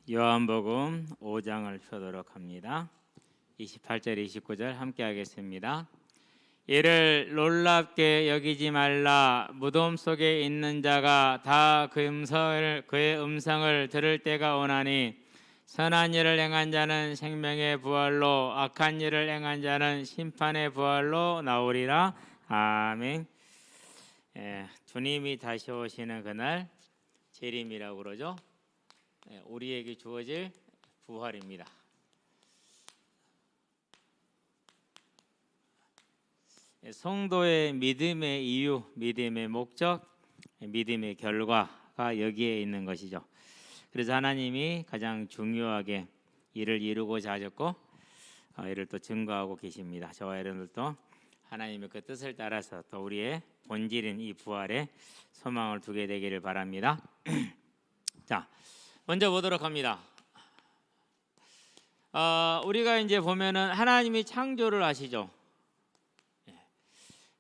요한복음 5장을 펴도록 합니다. 28절 29절 함께 하겠습니다. 이를 놀랍게 여기지 말라. 무덤 속에 있는 자가 다 그의 음성을 들을 때가 오나니 선한 일을 행한 자는 생명의 부활로 악한 일을 행한 자는 심판의 부활로 나오리라. 아멘. 주님이 다시 오시는 그날 재림이라고 그러죠. 우리에게 주어질 부활입니다. 성도의 믿음의 이유, 믿음의 목적, 믿음의 결과가 여기에 있는 것이죠. 그래서 하나님이 가장 중요하게 이를 이루고자 하셨고 이를 또 증거하고 계십니다. 저와 여러분들도 하나님의 그 뜻을 따라서 또 우리의 본질인 이 부활에 소망을 두게 되기를 바랍니다. 자, 먼저 보도록 합니다. 우리가 이제 보면은 하나님이 창조를 하시죠.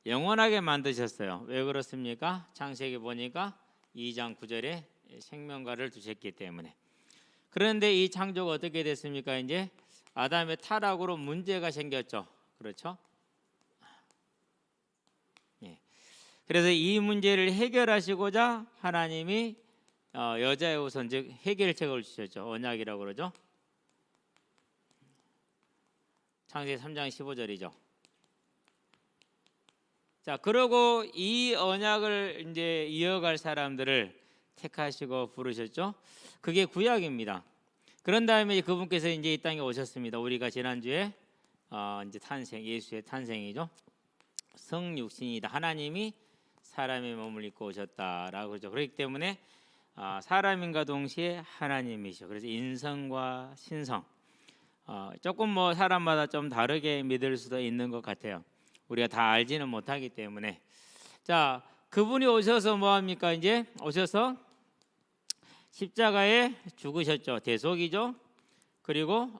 영원하게 만드셨어요. 왜 그렇습니까? 창세기 보니까 2장 9절에 생명과를 두셨기 때문에. 그런데 이 창조가 어떻게 됐습니까? 이제 아담의 타락으로 문제가 생겼죠. 그렇죠? 그래서 이 문제를 해결하시고자 하나님이 여자의 우선 즉 해결책을 주셨죠. 언약이라고 그러죠. 창세기 3장 15절이죠. 자, 그러고 이 언약을 이제 이어갈 사람들을 택하시고 부르셨죠. 그게 구약입니다. 그런 다음에 그분께서 이제 이 땅에 오셨습니다. 우리가 지난주에 이제 탄생, 예수의 탄생이죠. 성육신이다. 하나님이 사람의 몸을 입고 오셨다라고 그러죠. 그렇기 때문에 사람인과 동시에 하나님이시죠. 그래서 인성과 신성 조금 뭐 사람마다 좀 다르게 믿을 수도 있는 것 같아요. 우리가 다 알지는 못하기 때문에. 자, 그분이 오셔서 뭐 합니까? 이제 오셔서 십자가에 죽으셨죠. 대속이죠. 그리고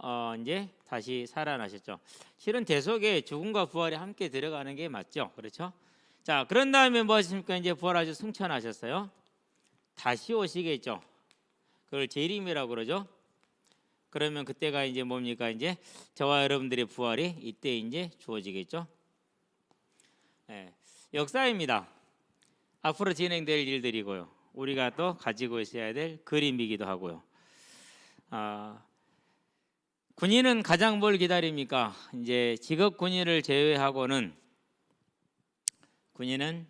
이제 다시 살아나셨죠. 실은 대속에 죽음과 부활이 함께 들어가는 게 맞죠. 그렇죠? 자, 그런 다음에 뭐 하십니까? 이제 부활하셔 승천하셨어요. 다시 오시겠죠. 그걸 재림이라고 그러죠. 그러면 그때가 이제 뭡니까? 이제 저와 여러분들의 부활이 이때 이제 주어지겠죠. 역사입니다. 앞으로 진행될 일들이고요. 우리가 또 가지고 있어야 될 그림이기도 하고요. 군인은 가장 뭘 기다립니까? 이제 직업 군인을 제외하고는 군인은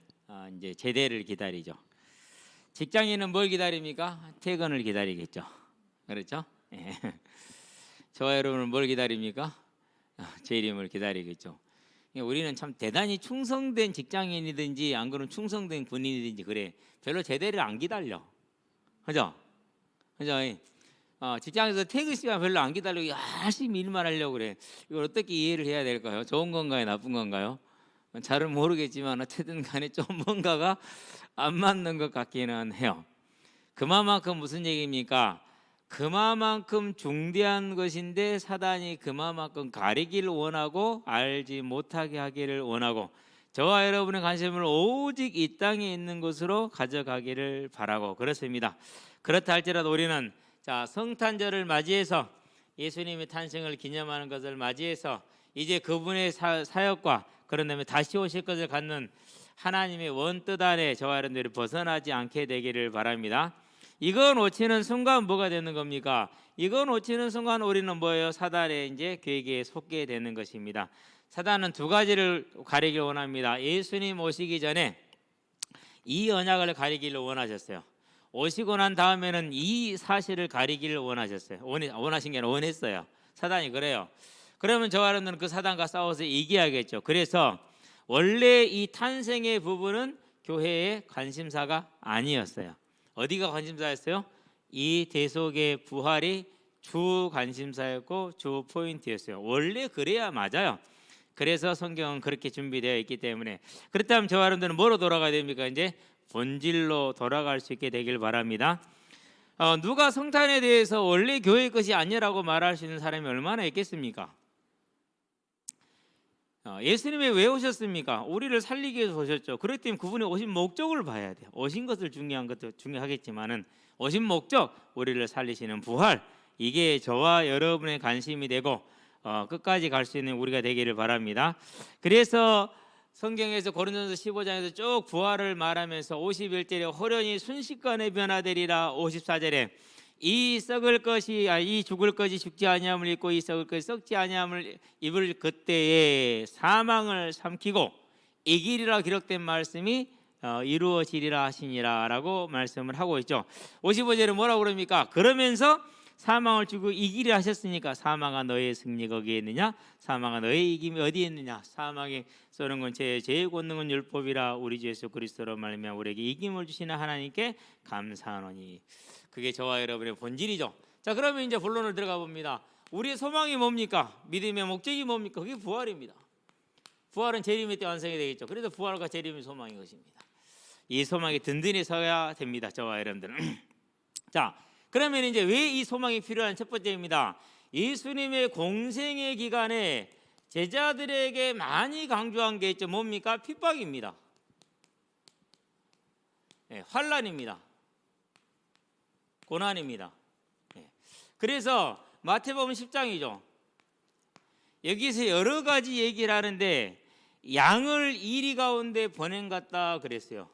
이제 제대를 기다리죠. 직장인은 뭘 기다립니까? 퇴근을 기다리겠죠. 그렇죠? 저와 여러분은 뭘 기다립니까? 재림을 기다리겠죠. 우리는 참 대단히 충성된 직장인이든지 안 그러면 충성된 군인이든지 그래 별로 제대를 안 기다려. 그죠? 그죠? 직장에서 퇴근 시간 별로 안 기다리고 열심히 일만 하려고 그래. 이걸 어떻게 이해를 해야 될까요? 좋은 건가요? 나쁜 건가요? 잘은 모르겠지만 어쨌든 간에 좀 뭔가가 안 맞는 것 같기는 해요. 그만큼 무슨 얘기입니까? 그만큼 중대한 것인데 사단이 그만큼 가리기를 원하고 알지 못하게 하기를 원하고 저와 여러분의 관심을 오직 이 땅에 있는 것으로 가져가기를 바라고 그렇습니다. 그렇다 할지라도 우리는 자, 성탄절을 맞이해서 예수님의 탄생을 기념하는 것을 맞이해서 이제 그분의 사역과 그런 다음에 다시 오실 것을 갖는 하나님의 원뜻 안에 저와 여러분들이 벗어나지 않게 되기를 바랍니다. 이거 놓치는 순간 뭐가 되는 겁니까? 이거 놓치는 순간 우리는 뭐예요? 사단의 이제 계획에 속게 되는 것입니다. 사단은 두 가지를 가리기를 원합니다. 예수님 오시기 전에 이 언약을 가리기를 원하셨어요. 오시고 난 다음에는 이 사실을 가리기를 원하셨어요. 원하신 게 아니라 원했어요. 사단이 그래요. 그러면 저와 여러분들은 그 사단과 싸워서 이겨야겠죠. 그래서 원래 이 탄생의 부분은 교회의 관심사가 아니었어요. 어디가 관심사였어요? 이 대속의 부활이 주 관심사였고 주 포인트였어요. 원래 그래야 맞아요. 그래서 성경은 그렇게 준비되어 있기 때문에. 그렇다면 저와 여러분들은 뭐로 돌아가야 됩니까? 이제 본질로 돌아갈 수 있게 되길 바랍니다. 누가 성탄에 대해서 원래 교회의 것이 아니라고 말할 수 있는 사람이 얼마나 있겠습니까? 예수님이 왜 오셨습니까? 우리를 살리기 위해서 오셨죠. 그렇기 때문에 그분이 오신 목적을 봐야 돼요. 오신 것을 중요한 것도 중요하겠지만은 오신 목적, 우리를 살리시는 부활, 이게 저와 여러분의 관심이 되고 끝까지 갈 수 있는 우리가 되기를 바랍니다. 그래서 성경에서 고린도전서 15장에서 쭉 부활을 말하면서 51절에 호련히 순식간에 변화되리라, 54절에 이 죽을 것이 죽지 아니함을 입고 이 썩을 것이 썩지 아니함을 입을 그때에 사망을 삼키고 이기리라 기록된 말씀이 이루어지리라 하시니라라고 말씀을 하고 있죠. 55절에 뭐라고 그럽니까? 그러면서 사망을 죽고 이기리 하셨으니까 사망아 너의 승리 거기에 있느냐, 사망아 너의 이김이 어디에 있느냐, 사망이 쏘는 건 죄의 권능은 율법이라 우리 주 예수 그리스도로 말미암아 우리에게 이김을 주시는 하나님께 감사하노니. 그게 저와 여러분의 본질이죠. 자, 그러면 이제 본론을 들어가 봅니다. 우리의 소망이 뭡니까? 믿음의 목적이 뭡니까? 그게 부활입니다. 부활은 재림의 때 완성이 되겠죠. 그래서 부활과 재림이 소망인 것입니다. 이 소망이 든든히 서야 됩니다, 저와 여러분들은. 자, 그러면 이제 왜 이 소망이 필요한 첫 번째입니다. 예수님의 공생의 기간에 제자들에게 많이 강조한 게 있죠. 뭡니까? 핍박입니다. 네, 환난입니다. 고난입니다. 네. 그래서 마태복음 10장이죠. 여기서 여러 가지 얘기를 하는데 양을 이리 가운데 보낸 같다 그랬어요.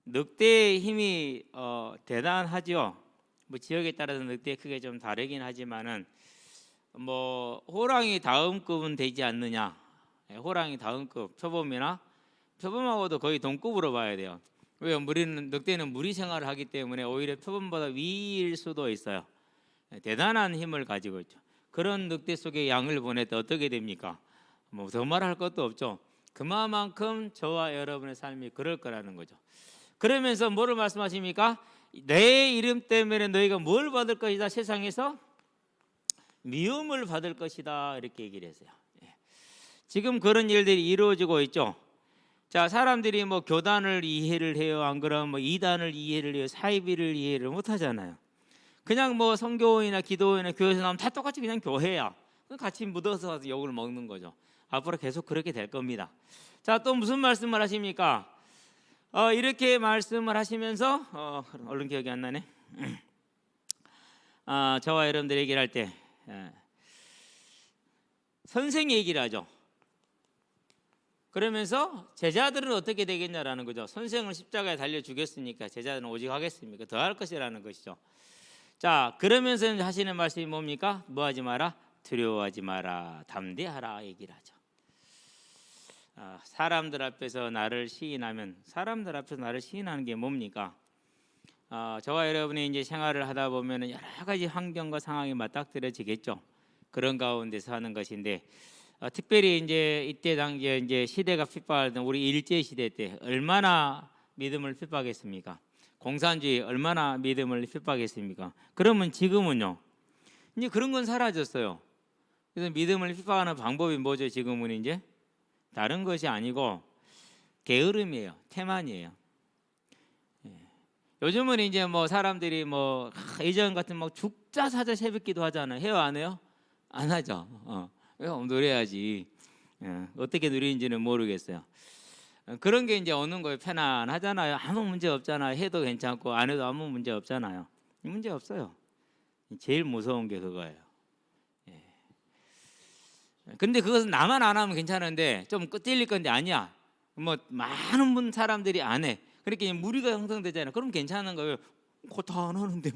늑대의 힘이 대단하죠. 뭐 지역에 따라서 늑대의 크기가 좀 다르긴 하지만은 뭐 호랑이 다음급은 되지 않느냐. 호랑이 다음급 표범하고도 거의 동급으로 봐야 돼요. 왜요? 늑대는 무리 생활을 하기 때문에 오히려 표범보다 위일 수도 있어요. 대단한 힘을 가지고 있죠. 그런 늑대 속에 양을 보낼 때 어떻게 됩니까? 뭐 더 말할 것도 없죠. 그만큼 저와 여러분의 삶이 그럴 거라는 거죠. 그러면서 뭐를 말씀하십니까? 내 이름 때문에 너희가 뭘 받을 것이다? 세상에서 미움을 받을 것이다. 이렇게 얘기를 했어요. 지금 그런 일들이 이루어지고 있죠. 자, 사람들이 뭐 교단을 이해를 해요. 안 그러면 뭐 이단을 이해를 해요. 사이비를 이해를 못 하잖아요. 그냥 뭐 성교원이나 기도원이나 교회에서 나오면 다 똑같이 그냥 교회야. 같이 묻어서 욕을 먹는 거죠. 앞으로 계속 그렇게 될 겁니다. 자, 또 무슨 말씀을 하십니까? 이렇게 말씀을 하시면서 얼른 기억이 안 나네. 저와 여러분들 얘기를 할 때 선생 얘기를 하죠. 그러면서 제자들은 어떻게 되겠냐라는 거죠. 선생을 십자가에 달려 죽였으니까 제자들은 오직 하겠습니까? 더 할 것이라는 것이죠. 자, 그러면서 하시는 말씀이 뭡니까? 뭐하지 마라? 두려워하지 마라. 담대하라 얘기를 하죠. 사람들 앞에서 나를 시인하면, 사람들 앞에서 나를 시인하는 게 뭡니까? 저와 여러분이 이제 생활을 하다 보면 여러 가지 환경과 상황이 맞닥뜨려지겠죠. 그런 가운데서 하는 것인데, 특별히 이제 이때 당시에 이제 시대가 핍박하던 우리 일제 시대 때 얼마나 믿음을 핍박했습니까? 공산주의 얼마나 믿음을 핍박했습니까? 그러면 지금은요, 이제 그런 건 사라졌어요. 그래서 믿음을 핍박하는 방법이 뭐죠? 지금은 이제 다른 것이 아니고 게으름이에요. 태만이에요. 요즘은 이제 뭐 사람들이 뭐 예전 같은 막 죽자사자 새벽기도 하잖아요. 해요, 안 해요? 안 하죠. 누려야지. 어떻게 누리는지는 모르겠어요. 그런 게 이제 오는 거예요. 편안하잖아요. 아무 문제 없잖아요. 해도 괜찮고 안 해도 아무 문제 없잖아요. 문제 없어요. 제일 무서운 게 그거예요. 근데 그것은 나만 안 하면 괜찮은데 좀 찔릴 건데 아니야. 뭐 많은 사람들이 안 해. 그렇게 무리가 형성되잖아요. 그럼 괜찮은 거예요. 다 안 하는데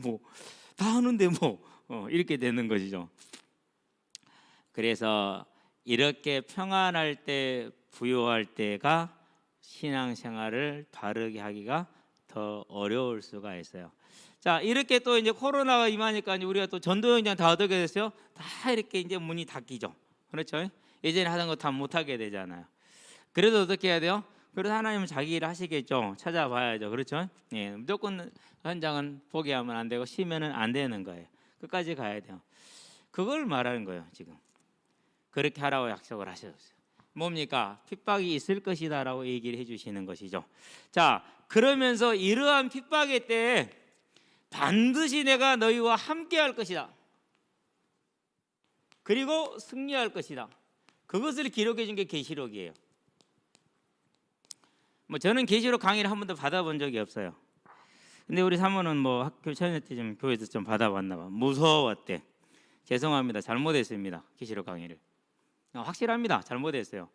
다 하는데 이렇게 되는 것이죠. 그래서 이렇게 평안할 때, 부유할 때가 신앙생활을 바르게 하기가 더 어려울 수가 있어요. 자, 이렇게 또 이제 코로나가 임하니까 우리가 또 전도 현장 다 어떻게 됐어요? 다 이렇게 이제 문이 닫히죠. 그렇죠? 예전에 하던 거 다 못하게 되잖아요. 그래도 어떻게 해야 돼요? 그래서 하나님은 자기 일 하시겠죠. 찾아봐야죠. 그렇죠? 무조건 현장은 포기하면 안 되고 쉬면은 안 되는 거예요. 끝까지 가야 돼요. 그걸 말하는 거예요, 지금. 그렇게 하라고 약속을 하셨어요. 뭡니까? 핍박이 있을 것이다라고 얘기를 해주시는 것이죠. 자, 그러면서 이러한 핍박의 때에 반드시 내가 너희와 함께할 것이다. 그리고 승리할 것이다. 그것을 기록해 준 게 계시록이에요. 저는 계시록 강의를 한 번도 받아본 적이 없어요. 근데 우리 사모는 뭐 학교 처녀 때 좀 교회에서 좀 받아봤나 봐. 무서웠대. 죄송합니다. 잘못했습니다. 계시록 강의를. 확실합니다. 잘못했어요.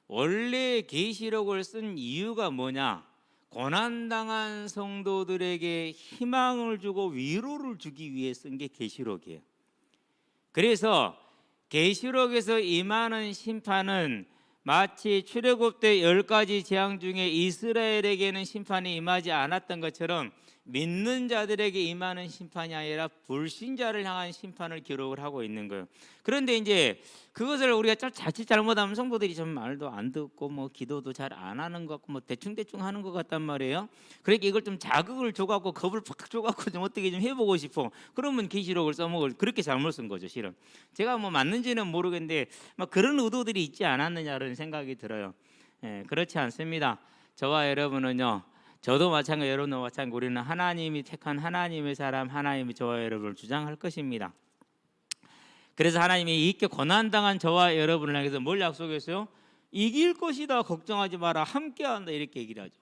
원래 계시록을 쓴 이유가 뭐냐? 고난당한 성도들에게 희망을 주고 위로를 주기 위해 쓴 게 계시록이에요. 그래서 계시록에서 임하는 심판은 마치 출애굽 때 10가지 재앙 중에 이스라엘에게는 심판이 임하지 않았던 것처럼 믿는 자들에게 임하는 심판이 아니라 불신자를 향한 심판을 기록을 하고 있는 거예요. 그런데 이제 그것을 우리가 자칫 잘못하면 성도들이 좀 말도 안 듣고 뭐 기도도 잘 안 하는 것 같고 뭐 대충 하는 것 같단 말이에요. 그러니까 이걸 좀 자극을 줘갖고 겁을 팍 줘갖고 좀 어떻게 좀 해보고 싶어. 그러면 계시록을 써먹을 그렇게 잘못 쓴 거죠, 실은. 제가 뭐 맞는지는 모르겠는데 막 그런 의도들이 있지 않았느냐는 생각이 들어요. 그렇지 않습니다. 저와 여러분은요. 저도 마찬가지, 여러분도 마찬가지, 우리는 하나님이 택한 하나님의 사람, 하나님이 저와 여러분을 주장할 것입니다. 그래서 하나님이 이렇게 고난당한 저와 여러분을 향해서 뭘 약속했어요? 이길 것이다, 걱정하지 마라, 함께한다, 이렇게 얘기를 하죠.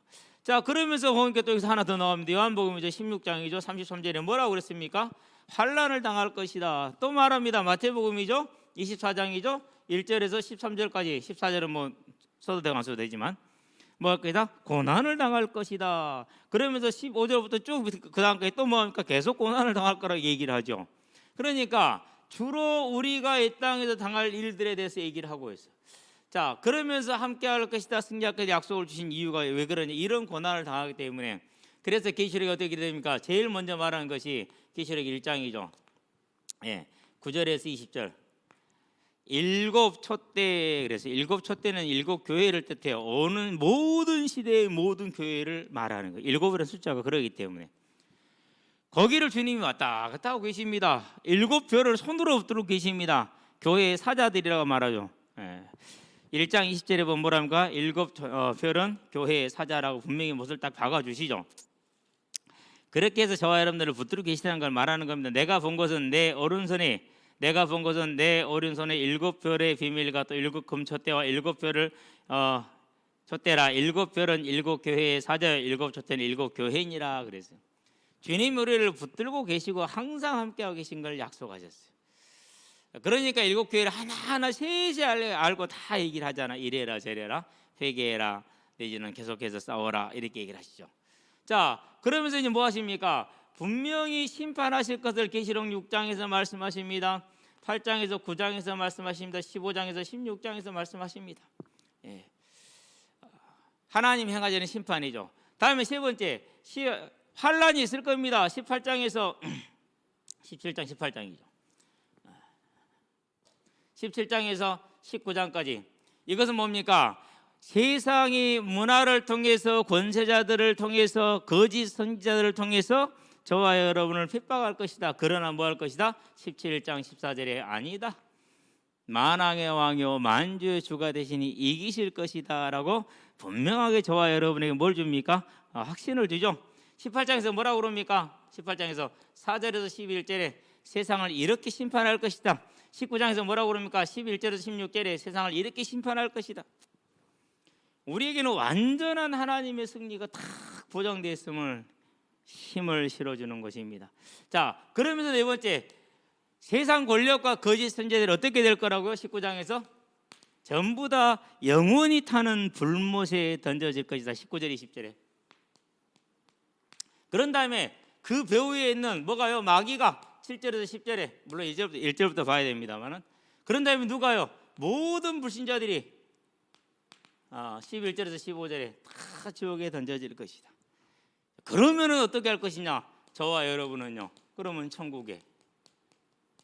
자, 그러면서 보니까 또 여기서 하나 더 나옵니다. 요한복음 16장이죠 33절에 뭐라고 그랬습니까? 환난을 당할 것이다. 또 말합니다. 마태복음이죠 24장이죠 1절에서 13절까지. 14절은 뭐 써도 되고 안 써도 되지만 뭐 거기다 고난을 당할 것이다. 그러면서 15절부터 쭉 그 다음까지 또 뭐합니까? 계속 고난을 당할 거라고 얘기를 하죠. 그러니까 주로 우리가 이 땅에서 당할 일들에 대해서 얘기를 하고 있어요. 자, 그러면서 함께할 것이다, 승리하겠다 약속을 주신 이유가 왜 그러냐? 이런 고난을 당하기 때문에. 그래서 계시록이 어떻게 됩니까? 제일 먼저 말하는 것이 계시록 1장이죠 9절에서 20절. 일곱 촛대. 그래서 일곱 촛대는 일곱 교회를 뜻해요. 어느 모든 시대의 모든 교회를 말하는 거예요. 일곱이라는 숫자가 그러기 때문에. 거기를 주님이 왔다 갔다 하고 계십니다. 일곱 별을 손으로 붙들고 계십니다. 교회의 사자들이라고 말하죠. 1장 20절에 보면 뭐랍니까? 일곱 별은 교회의 사자라고 분명히 못을 딱 박아주시죠. 그렇게 해서 저와 여러분들을 붙들고 계시다는 걸 말하는 겁니다. 내가 본 것은 내 오른손에 일곱 별의 비밀과 또 일곱 금촛대와 일곱 별을 촛대라. 일곱 별은 일곱 교회의 사자, 일곱 촛대는 일곱 교회인이라 그랬어요. 주님 우리를 붙들고 계시고 항상 함께하고 계신 걸 약속하셨어요. 그러니까 일곱 교회를 하나하나 세세히 알고 다 얘기를 하잖아. 이래라 저래라, 회개해라, 내지는 계속해서 싸워라, 이렇게 얘기를 하시죠. 자, 그러면서 이제 뭐 하십니까? 분명히 심판하실 것을 계시록 6장에서 말씀하십니다. 8장에서 9장에서 말씀하십니다. 15장에서 16장에서 말씀하십니다. 하나님 행하시는 심판이죠. 다음에 세 번째, 환란이 있을 겁니다. 18장에서 17장 18장이죠. 17장에서 19장까지. 이것은 뭡니까? 세상이 문화를 통해서, 권세자들을 통해서, 거짓 선지자들을 통해서 저와 여러분을 핍박할 것이다. 그러나 뭐 할 것이다? 17장 14절에 아니다, 만왕의 왕이요 만주의 주가 되시니 이기실 것이다 라고 분명하게 저와 여러분에게 뭘 줍니까? 확신을 주죠. 18장에서 뭐라고 그럽니까? 18장에서 4절에서 11절에 세상을 이렇게 심판할 것이다. 19장에서 뭐라고 그럽니까? 11절에서 16절에 세상을 이렇게 심판할 것이다. 우리에게는 완전한 하나님의 승리가 다 보장되어 있음을 힘을 실어주는 것입니다. 자, 그러면서 네 번째, 세상 권력과 거짓 선지자들이 어떻게 될 거라고요? 19장에서 전부 다 영원히 타는 불못에 던져질 것이다. 19절 20절에. 그런 다음에 그 벼 위에 있는 뭐가요? 마귀가 7절에서 10절에, 물론 1절부터 봐야 됩니다만은, 그런 다음에 누가요? 모든 불신자들이 11절에서 15절에 다 지옥에 던져질 것이다. 그러면은 어떻게 할 것이냐? 저와 여러분은요, 그러면 천국에.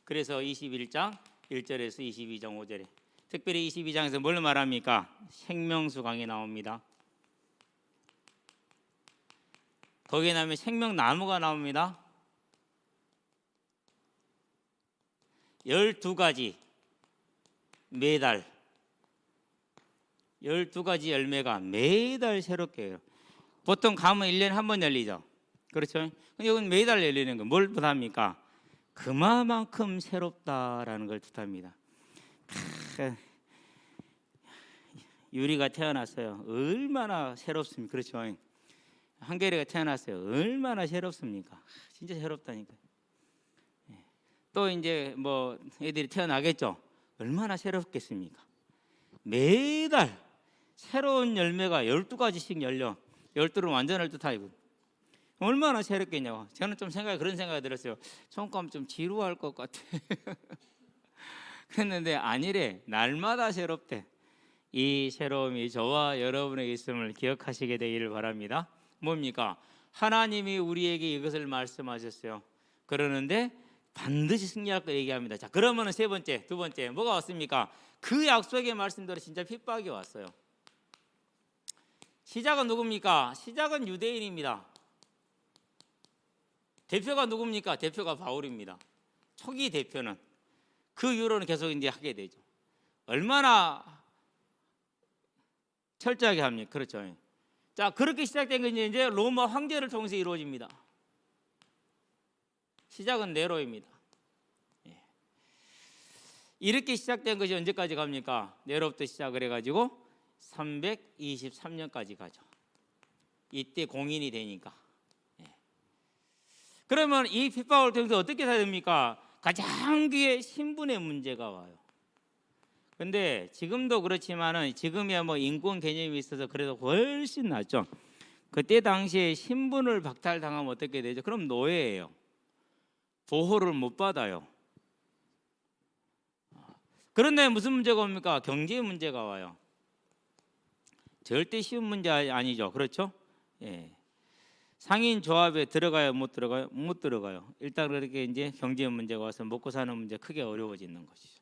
그래서 21장 1절에서 22장 5절에, 특별히 22장에서 뭘 말합니까? 생명수강이 나옵니다. 거기에 나면 생명나무가 나옵니다. 12가지 매달 12가지 열매가 매달 새롭게 해요. 보통 가면 1년에 한 번 열리죠. 그렇죠? 근데 이건 매달 열리는 거 뭘 뜻합니까? 그만큼 새롭다라는 걸 뜻합니다. 유리가 태어났어요. 얼마나 새롭습니까? 그렇죠? 한결이가 태어났어요. 얼마나 새롭습니까? 진짜 새롭다니까요. 또 이제 뭐 애들이 태어나겠죠. 얼마나 새롭겠습니까? 매달 새로운 열매가 12가지씩 열려. 12는 완전 12타입. 얼마나 새롭겠냐고. 저는 좀 그런 생각이 들었어요. 조금 좀 지루할 것 같아. 그랬는데 아니래. 날마다 새롭대. 이 새로움이 저와 여러분에게 있음을 기억하시게 되기를 바랍니다. 뭡니까? 하나님이 우리에게 이것을 말씀하셨어요. 그러는데 반드시 승리할 걸 얘기합니다. 자, 그러면은 두 번째 뭐가 왔습니까? 그 약속의 말씀대로 진짜 핍박이 왔어요. 시작은 누굽니까? 시작은 유대인입니다. 대표가 누굽니까? 대표가 바울입니다. 초기 대표는. 그 이후로는 계속 이제 하게 되죠. 얼마나 철저하게 합니까? 그렇죠. 자, 그렇게 시작된 것이 이제 로마 황제를 통해서 이루어집니다. 시작은 네로입니다. 이렇게 시작된 것이 언제까지 갑니까? 네로부터 시작을 해가지고 323년까지 가죠. 이때 공인이 되니까. 그러면 이 핍박을 통해서 어떻게 해야 됩니까? 가장 귀에 신분의 문제가 와요. 근데 지금도 그렇지만은 지금이야 뭐 인권 개념이 있어서 그래도 훨씬 낫죠. 그때 당시에 신분을 박탈당하면 어떻게 되죠? 그럼 노예예요. 보호를 못 받아요. 그런데 무슨 문제가 옵니까? 경제 문제가 와요. 절대 쉬운 문제 아니죠. 그렇죠? 예. 상인 조합에 들어가요? 못 들어가요? 못 들어가요. 일단 그렇게 이제 경제 문제가 와서 먹고 사는 문제 크게 어려워지는 것이죠.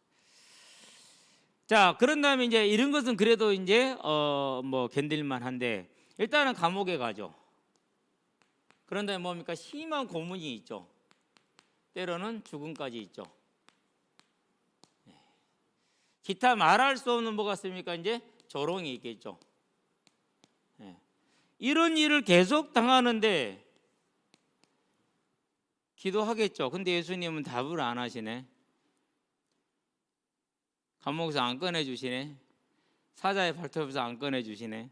자, 그런 다음에 이제 이런 것은 그래도 이제 뭐 견딜만 한데 일단은 감옥에 가죠. 그런 다음에 뭡니까? 심한 고문이 있죠. 때로는 죽음까지 있죠. 기타 말할 수 없는 뭐가 있습니까? 이제 조롱이 있겠죠. 이런 일을 계속 당하는데 기도하겠죠. 근데 예수님은 답을 안 하시네. 감옥에서 안 꺼내주시네. 사자의 발톱에서 안 꺼내주시네.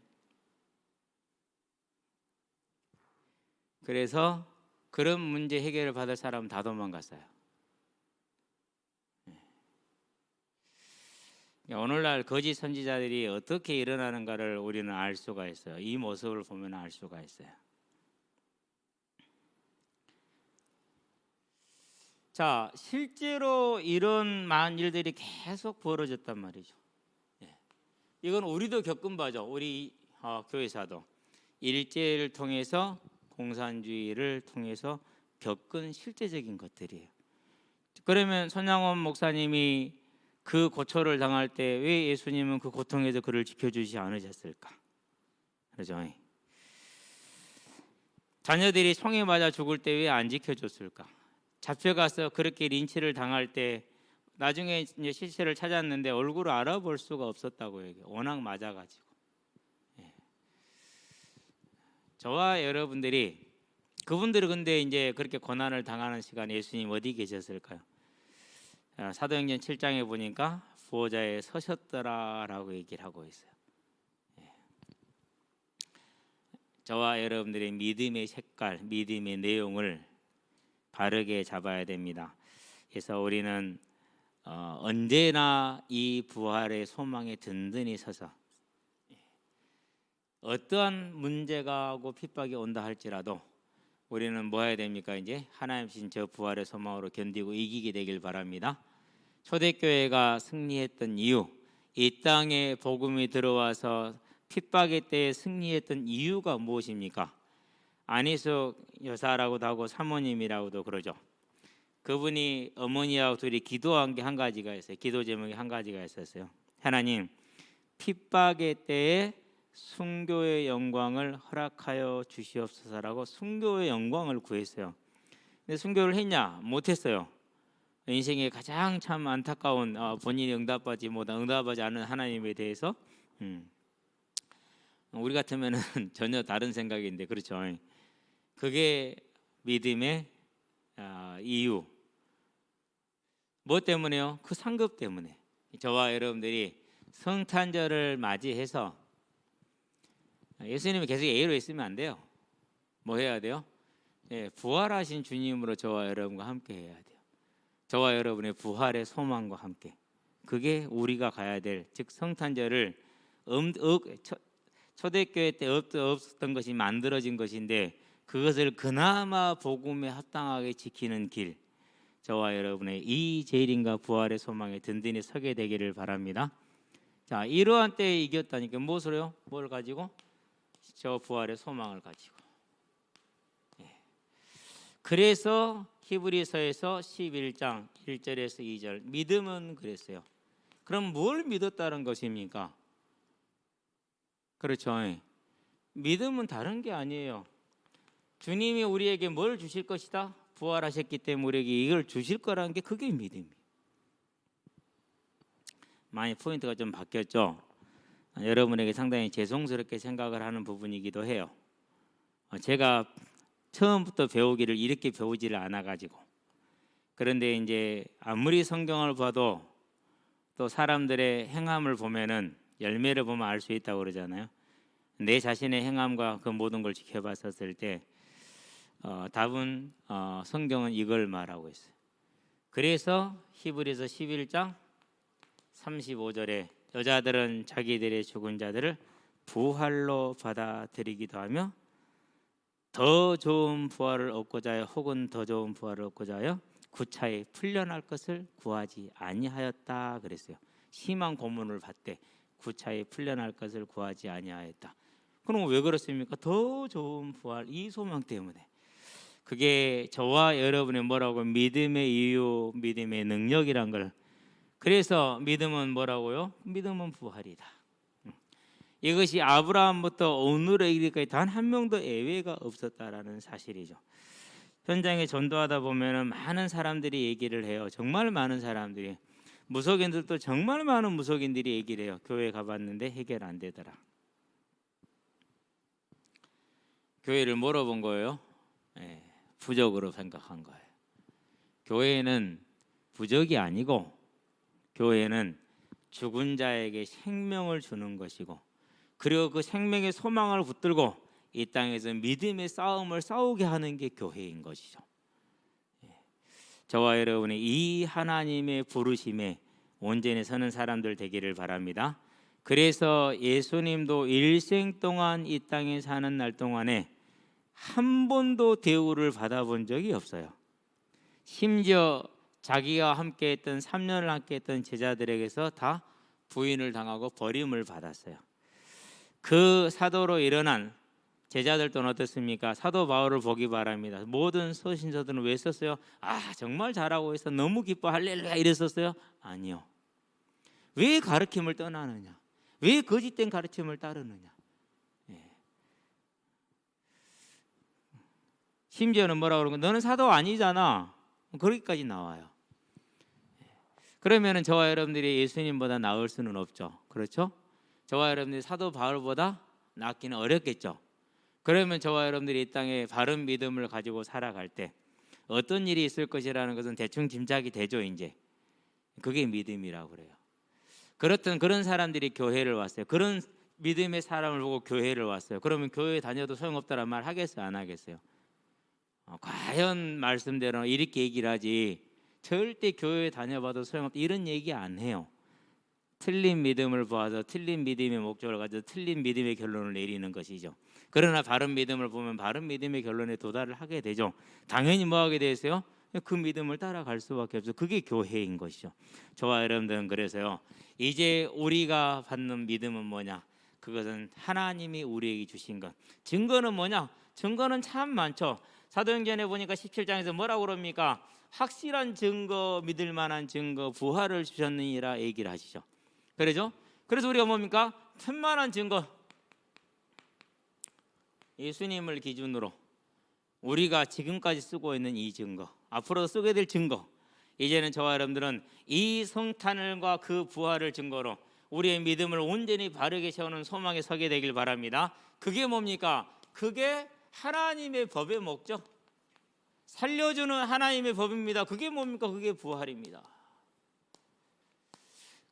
그래서 그런 문제 해결을 받을 사람은 다 도망갔어요. 오늘날 거짓 선지자들이 어떻게 일어나는가를 우리는 알 수가 있어요. 이 모습을 보면 알 수가 있어요. 자, 실제로 이런 많은 일들이 계속 벌어졌단 말이죠. 이건 우리도 겪은 바죠. 우리 교회사도 일제를 통해서 공산주의를 통해서 겪은 실제적인 것들이에요. 그러면 손양원 목사님이 그 고초를 당할 때 왜 예수님은 그 고통에서 그를 지켜주지 않으셨을까? 그렇죠? 자녀들이 총에 맞아 죽을 때 왜 안 지켜줬을까? 잡혀가서 그렇게 린치를 당할 때 나중에 이제 실체를 찾았는데 얼굴을 알아볼 수가 없었다고 얘기해요. 워낙 맞아가지고. 저와 여러분들이 그분들은 근데 이제 그렇게 고난을 당하는 시간에 예수님 어디 계셨을까요? 사도행전 7장에 보니까 부호자에 서셨더라라고 얘기를 하고 있어요. 저와 여러분들의 믿음의 색깔, 믿음의 내용을 바르게 잡아야 됩니다. 그래서 우리는 언제나 이 부활의 소망에 든든히 서서 어떠한 문제가 오고 핍박이 온다 할지라도 우리는 뭐 해야 됩니까? 이제 하나님 주신 저 부활의 소망으로 견디고 이기게 되길 바랍니다. 초대교회가 승리했던 이유, 이 땅에 복음이 들어와서 핍박의 때에 승리했던 이유가 무엇입니까? 안희숙 여사라고도 하고 사모님이라고도 그러죠. 그분이 어머니하고 둘이 기도한 게 한 가지가 있어요. 기도 제목이 한 가지가 있었어요. 하나님, 핍박의 때에 순교의 영광을 허락하여 주시옵소서라고 순교의 영광을 구했어요. 근데 순교를 했냐? 못했어요. 인생에 가장 참 안타까운 본인이 응답하지 않은 하나님에 대해서 우리 같으면은 전혀 다른 생각인데 그렇죠. 그게 믿음의 이유. 뭐 때문에요? 그 상급 때문에. 저와 여러분들이 성탄절을 맞이해서 예수님이 계속 A로 있으면 안 돼요. 뭐 해야 돼요? 예, 부활하신 주님으로 저와 여러분과 함께 해야 돼요. 저와 여러분의 부활의 소망과 함께. 그게 우리가 가야 될, 즉 성탄절을 초대교회 때 없었던 것이 만들어진 것인데 그것을 그나마 복음에 합당하게 지키는 길, 저와 여러분의 이 재림과 부활의 소망에 든든히 서게 되기를 바랍니다. 자, 이러한 때에 이겼다니까 무엇으로요? 뭘 가지고? 저 부활의 소망을 가지고. 그래서 히브리서에서 11장 1절에서 2절 믿음은 그랬어요. 그럼 뭘 믿었다는 것입니까? 그렇죠. 믿음은 다른 게 아니에요. 주님이 우리에게 뭘 주실 것이다? 부활하셨기 때문에 우리에게 이걸 주실 거라는 게 그게 믿음이에요. 많이 포인트가 좀 바뀌었죠. 여러분에게 상당히 죄송스럽게 생각을 하는 부분이기도 해요. 제가 처음부터 배우기를 이렇게 배우지를 않아가지고, 그런데 이제 아무리 성경을 봐도 또 사람들의 행함을 보면은 열매를 보면 알 수 있다고 그러잖아요. 내 자신의 행함과 그 모든 걸 지켜봤었을 때 답은 성경은 이걸 말하고 있어요. 그래서 히브리서 11장 35절에 여자들은 자기들의 죽은 자들을 부활로 받아들이기도 하며 더 좋은 부활을 얻고자 하여 혹은 더 좋은 부활을 얻고자 하여 구차히 풀려날 것을 구하지 아니하였다 그랬어요. 심한 고문을 받되 구차히 풀려날 것을 구하지 아니하였다. 그럼 왜 그렇습니까? 더 좋은 부활, 이 소망 때문에. 그게 저와 여러분의 뭐라고? 믿음의 이유, 믿음의 능력이란 걸. 그래서 믿음은 뭐라고요? 믿음은 부활이다. 이것이 아브라함부터 오늘에 이르기까지 단 한 명도 예외가 없었다라는 사실이죠. 현장에 전도하다 보면은 많은 사람들이 얘기를 해요. 정말 많은 사람들이, 무속인들도 정말 많은 무속인들이 얘기를 해요. 교회 가봤는데 해결 안 되더라. 교회를 물어본 거예요. 부적으로 생각한 거예요. 교회는 부적이 아니고 교회는 죽은 자에게 생명을 주는 것이고, 그리고 그 생명의 소망을 붙들고 이 땅에서 믿음의 싸움을 싸우게 하는 게 교회인 것이죠. 저와 여러분이 이 하나님의 부르심에 온전히 서는 사람들 되기를 바랍니다. 그래서 예수님도 일생 동안 이 땅에 사는 날 동안에 한 번도 대우를 받아본 적이 없어요. 심지어 자기와 함께했던 3년을 함께했던 제자들에게서 다 부인을 당하고 버림을 받았어요. 그 사도로 일어난 제자들 또는 어떻습니까? 사도 바울을 보기 바랍니다. 모든 서신서들은 왜 썼어요? 정말 잘하고 있어, 너무 기뻐, 할렐루야 이랬었어요? 아니요. 왜 가르침을 떠나느냐? 왜 거짓된 가르침을 따르느냐? 심지어는 뭐라고 그러는 거야? 너는 사도 아니잖아. 그렇게까지 나와요. 그러면은 저와 여러분들이 예수님보다 나을 수는 없죠. 그렇죠? 저와 여러분들이 사도 바울보다 낫기는 어렵겠죠. 그러면 저와 여러분들이 이 땅에 바른 믿음을 가지고 살아갈 때 어떤 일이 있을 것이라는 것은 대충 짐작이 되죠. 이제 그게 믿음이라고 그래요. 그렇던 그런 사람들이 교회를 왔어요. 그런 믿음의 사람을 보고 교회를 왔어요. 그러면 교회 다녀도 소용없다란 말 하겠어요? 안 하겠어요? 과연 말씀대로 이렇게 얘기를 하지, 절대 교회 다녀봐도 소용없다 이런 얘기 안 해요. 틀린 믿음을 보아서 틀린 믿음의 목적을 가지고 틀린 믿음의 결론을 내리는 것이죠. 그러나 바른 믿음을 보면 바른 믿음의 결론에 도달을 하게 되죠. 당연히 뭐 하게 되세요? 그 믿음을 따라갈 수밖에 없어요. 그게 교회인 것이죠. 저와 여러분들은 그래서요, 이제 우리가 받는 믿음은 뭐냐? 그것은 하나님이 우리에게 주신 것. 증거는 뭐냐? 증거는 참 많죠. 사도행전에 보니까 17장에서 뭐라고 그럽니까? 확실한 증거, 믿을 만한 증거, 부활을 주셨느니라 얘기를 하시죠. 그러죠? 그래서 우리가 뭡니까? 틈만한 증거, 예수님을 기준으로 우리가 지금까지 쓰고 있는 이 증거, 앞으로 쓰게 될 증거, 이제는 저와 여러분들은 이 성탄을과 그 부활을 증거로 우리의 믿음을 온전히 바르게 세우는 소망에 서게 되길 바랍니다. 그게 뭡니까? 그게 하나님의 법의 목적, 살려주는 하나님의 법입니다. 그게 뭡니까? 그게 부활입니다.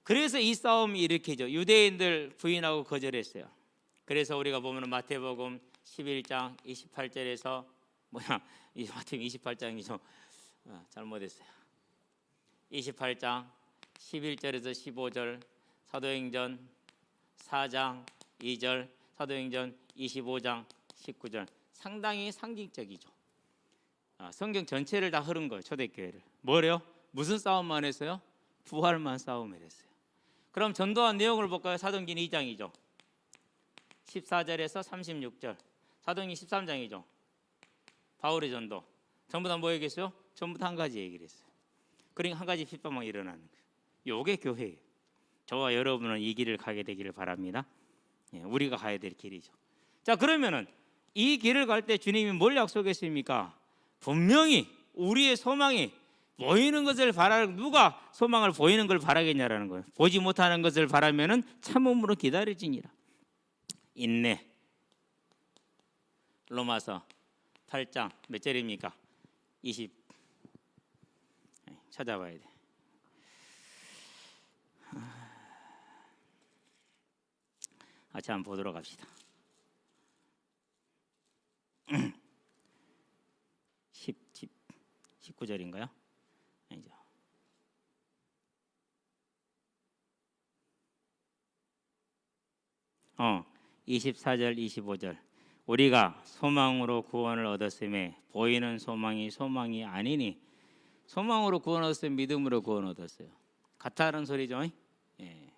그래서 이 싸움이 일으키죠. 유대인들 부인하고 거절했어요. 그래서 우리가 보면 마태복음 11장 28절에서 이 마태복음 28장이죠. 잘못했어요. 28장 11절에서 15절, 사도행전 4장 2절, 사도행전 25장 19절. 상당히 상징적이죠. 성경 전체를 다 흐른 거예요. 초대교회를. 뭐래요? 무슨 싸움만 했어요? 부활만 싸움을 했어요. 그럼 전도한 내용을 볼까요? 사도행전 2장이죠. 14절에서 36절. 사도행전 13장이죠. 바울의 전도. 전부 다 뭐 얘기했어요? 전부 다 한 가지 얘기를 했어요. 그러니까 한 가지 핍박만 일어나는 거예요. 이게 교회예요. 저와 여러분은 이 길을 가게 되기를 바랍니다. 우리가 가야 될 길이죠. 자, 그러면은 이 길을 갈 때 주님이 뭘 약속했습니까? 분명히 우리의 소망이 보이는 것을 누가 소망을 보이는 걸 바라겠냐라는 거예요. 보지 못하는 것을 바라면은 참음으로 기다려지니라. 인내. 로마서 8장 몇 절입니까? 20. 찾아봐야 돼. 같이 한번 보도록 합시다. 19절인가요? 아니죠. 24절 25절. 우리가 소망으로 구원을 얻었음에 보이는 소망이 아니니 소망으로 구원 얻었으면 믿음으로 구원 얻었어요. 같다는 소리죠. 예.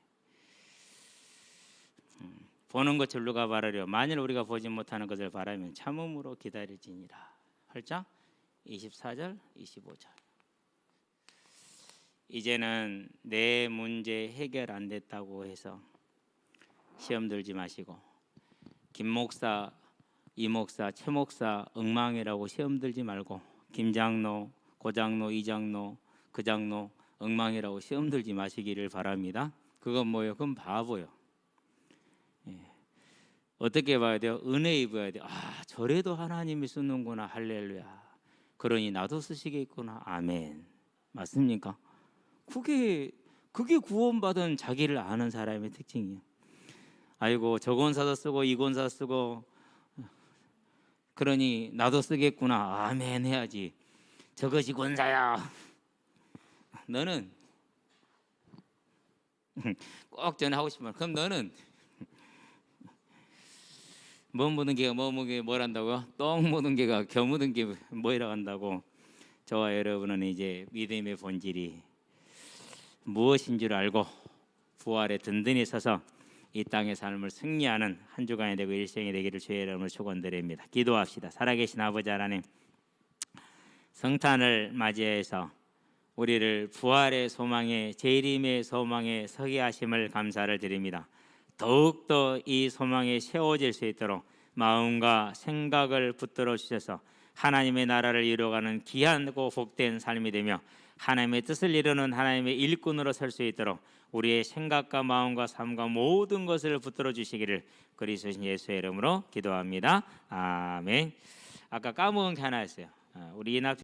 보는 것을 누가 바라려? 만일 우리가 보지 못하는 것을 바라면 참음으로 기다릴지니라. 8장 24절 25절. 이제는 내 문제 해결 안 됐다고 해서 시험 들지 마시고 김 목사, 이 목사, 최 목사 엉망이라고 시험 들지 말고 김 장로, 고 장로, 이 장로, 그 장로 엉망이라고 시험 들지 마시기를 바랍니다. 그건 뭐예요? 그건 바보예요. 어떻게 봐야 돼요? 은혜 입어야 돼요. 저래도 하나님이 쓰는구나. 할렐루야. 그러니 나도 쓰시겠구나. 아멘. 맞습니까? 그게 구원받은 자기를 아는 사람의 특징이에요. 아이고 저 권사도 쓰고 이 권사 쓰고 그러니 나도 쓰겠구나. 아멘 해야지. 저것이 권사야. 너는 꼭 전하고 싶으면 그럼 너는 뭐 묻은 개가 뭐 묻은 게 뭐란다고요? 똥 묻은 개가 겨 묻은 게 뭐이라 한다고. 저와 여러분은 이제 믿음의 본질이 무엇인 줄 알고 부활에 든든히 서서 이 땅의 삶을 승리하는 한 주간이 되고 일생이 되기를 주의 이름으로 축원드립니다. 기도합시다. 살아계신 아버지 하나님, 성탄을 맞이해서 우리를 부활의 소망에 재림의 소망에 서게 하심을 감사를 드립니다. 더욱더 이 소망에 세워질 수 있도록 마음과 생각을 붙들어 주셔서 하나님의 나라를 이루어가는 귀하고 복된 삶이 되며 하나님의 뜻을 이루는 하나님의 일꾼으로 설 수 있도록 우리의 생각과 마음과 삶과 모든 것을 붙들어 주시기를 그리스도 예수의 이름으로 기도합니다. 아멘. 아까 까먹은 게 하나 있어요. 우리 이낙